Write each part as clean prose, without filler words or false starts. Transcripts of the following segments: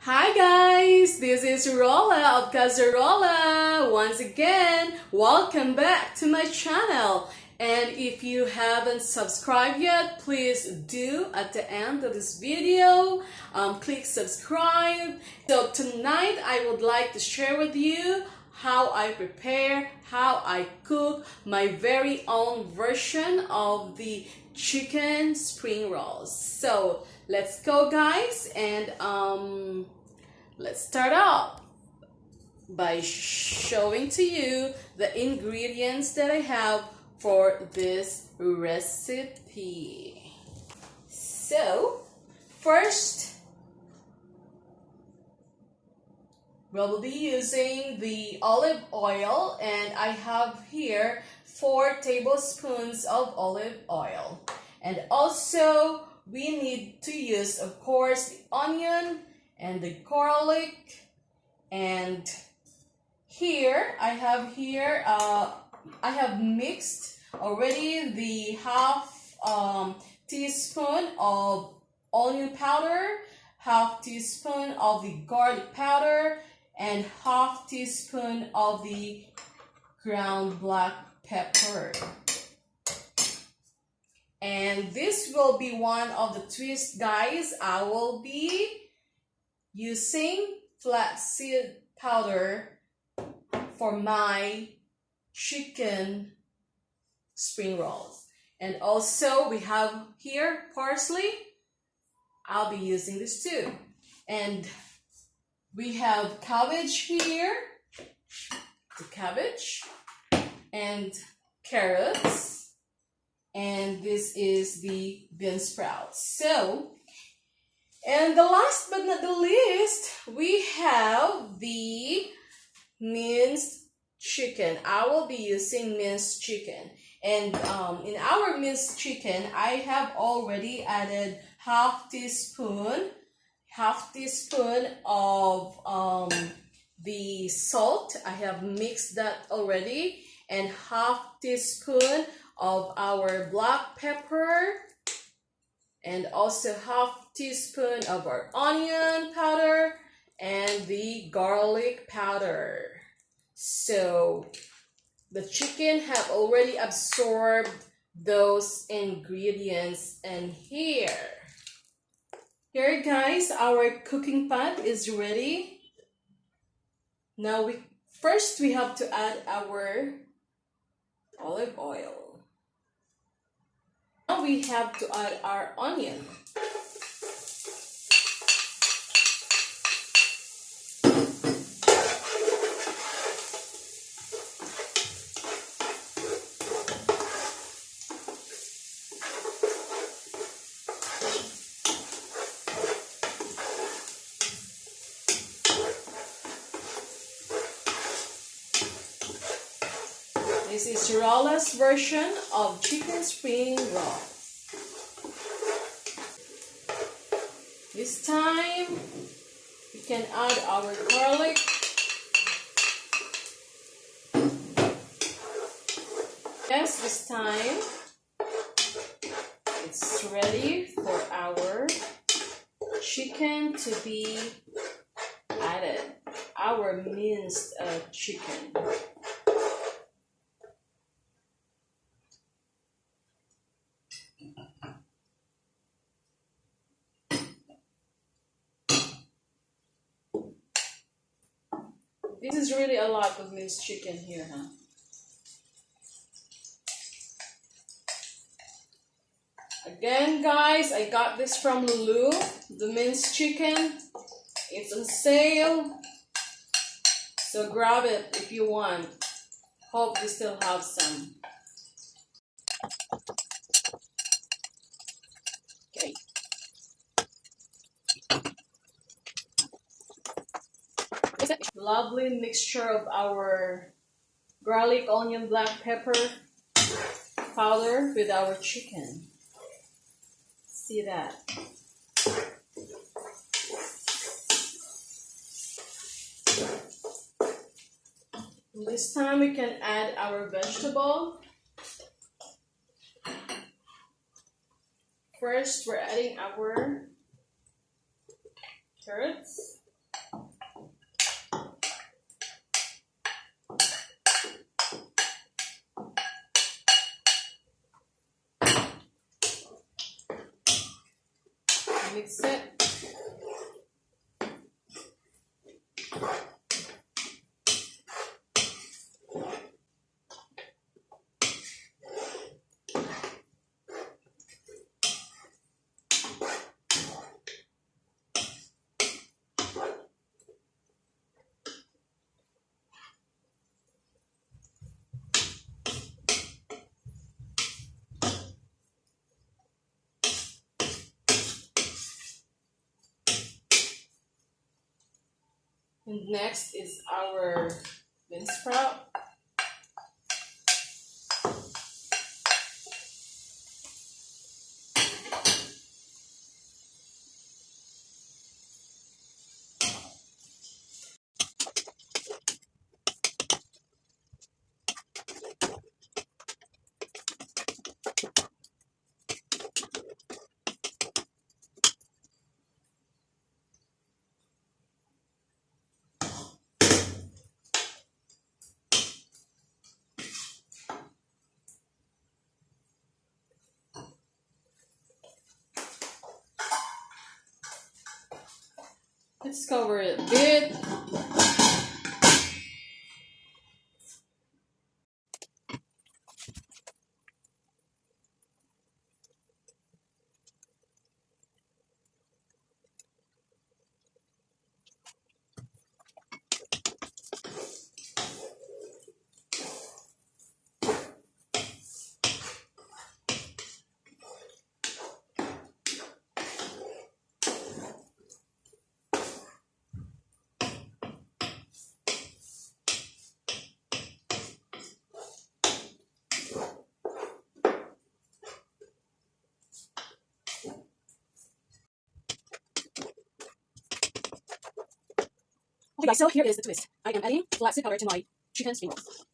Hi guys, this is Rola of Casa Rola. Once again, welcome back to my channel. And if you haven't subscribed yet, please do at the end of this video. Click subscribe. So tonight I would like to share with you how I prepare, how I cook my very own version of the chicken spring rolls. So let's go guys, and let's start off by showing to you the ingredients that I have for this recipe. So first, we'll be using the olive oil, and I have here 4 tablespoons of olive oil. And also we need to use, of course, the onion and the garlic. And here I have mixed already the half teaspoon of onion powder, half teaspoon of the garlic powder, and half teaspoon of the ground black pepper. And this will be one of the twists, guys. I will be using flaxseed powder for my chicken spring rolls. And also we have here parsley. I'll be using this too. And we have cabbage here, the cabbage, and carrots, and this is the bean sprouts. So, and the last but not the least, we have the minced chicken. I will be using minced chicken. And in our minced chicken, I have already added half teaspoon of the salt. I have mixed that already, and half teaspoon of our black pepper, and also half teaspoon of our onion powder and the garlic powder. So the chicken have already absorbed those ingredients. And here guys, our cooking pot is ready. Now we have to add our olive oil. Now we have to add our onion. This is Rola's version of chicken spring roll. This time, we can add our garlic. Yes, this time, it's ready for our chicken to be added. Our minced chicken. This is really a lot of minced chicken here, huh? Again, guys, I got this from Lulu, the minced chicken. It's on sale, so grab it if you want. Hope they still have some. Okay. Lovely mixture of our garlic, onion, black pepper powder with our chicken. See that? This time we can add our vegetable. First, we're adding our carrots. mix it. And next is our bean sprout. Let's cover it a bit. Okay guys, so here is the twist. I am adding flaxseed powder to my chicken spring rolls.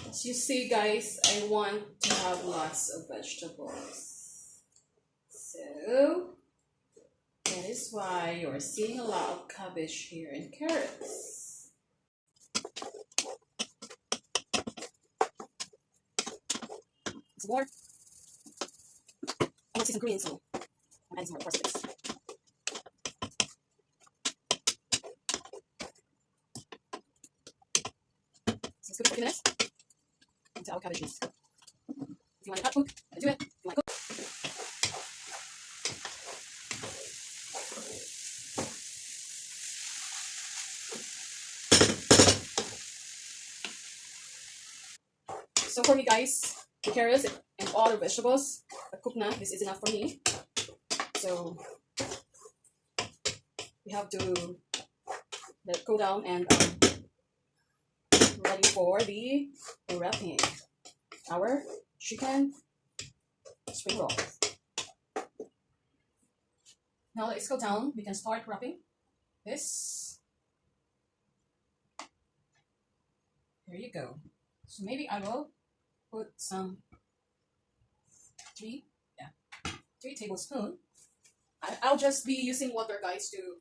As you see guys, I want to have lots of vegetables. So that is why you're seeing a lot of cabbage here and carrots. Some more. I want to see some green, so I'm adding some more parsnips. So let's cook for a few minutes until our cabbages. If you want to hot cook, do it. If you want to cook. So for me guys, the carrots and all the vegetables are cooked now. This is enough for me. So we have to let it cool down and ready for the wrapping. Our chicken spring roll. Now let's go down. We can start wrapping this. There you go. So maybe I will put some 3 tablespoons. I'll just be using water guys to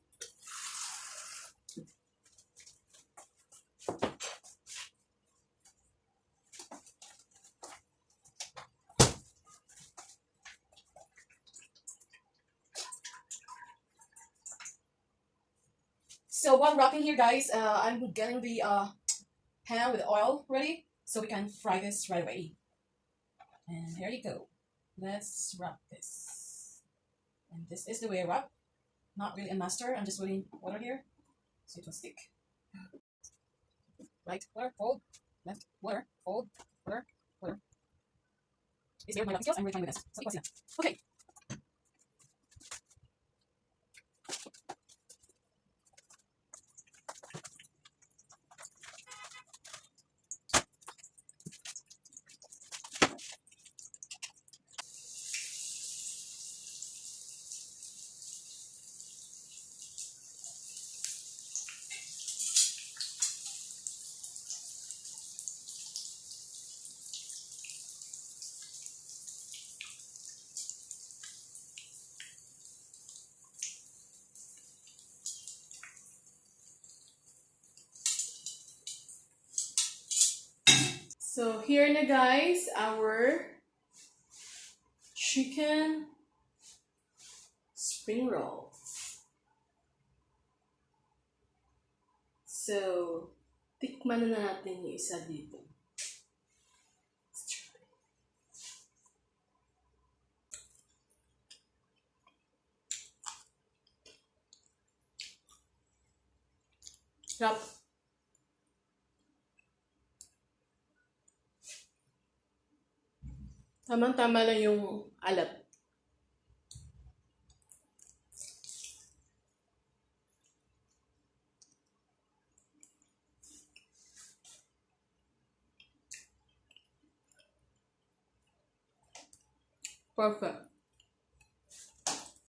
So while wrapping here guys, I'm getting the pan with oil ready so we can fry this right away. And here you go. Let's wrap this. And this is the way I wrap. Not really a master. I'm just putting water here so it will stick. Right, water, fold, left, water, fold, water, water. It's very my wrapping skills. I'm really trying with this. So equals enough. Okay. here na guys, our chicken spring roll. So, tikman na natin yung isa dito. Let's try. Sarap. Tamang-tama lang yung alat. Perfect.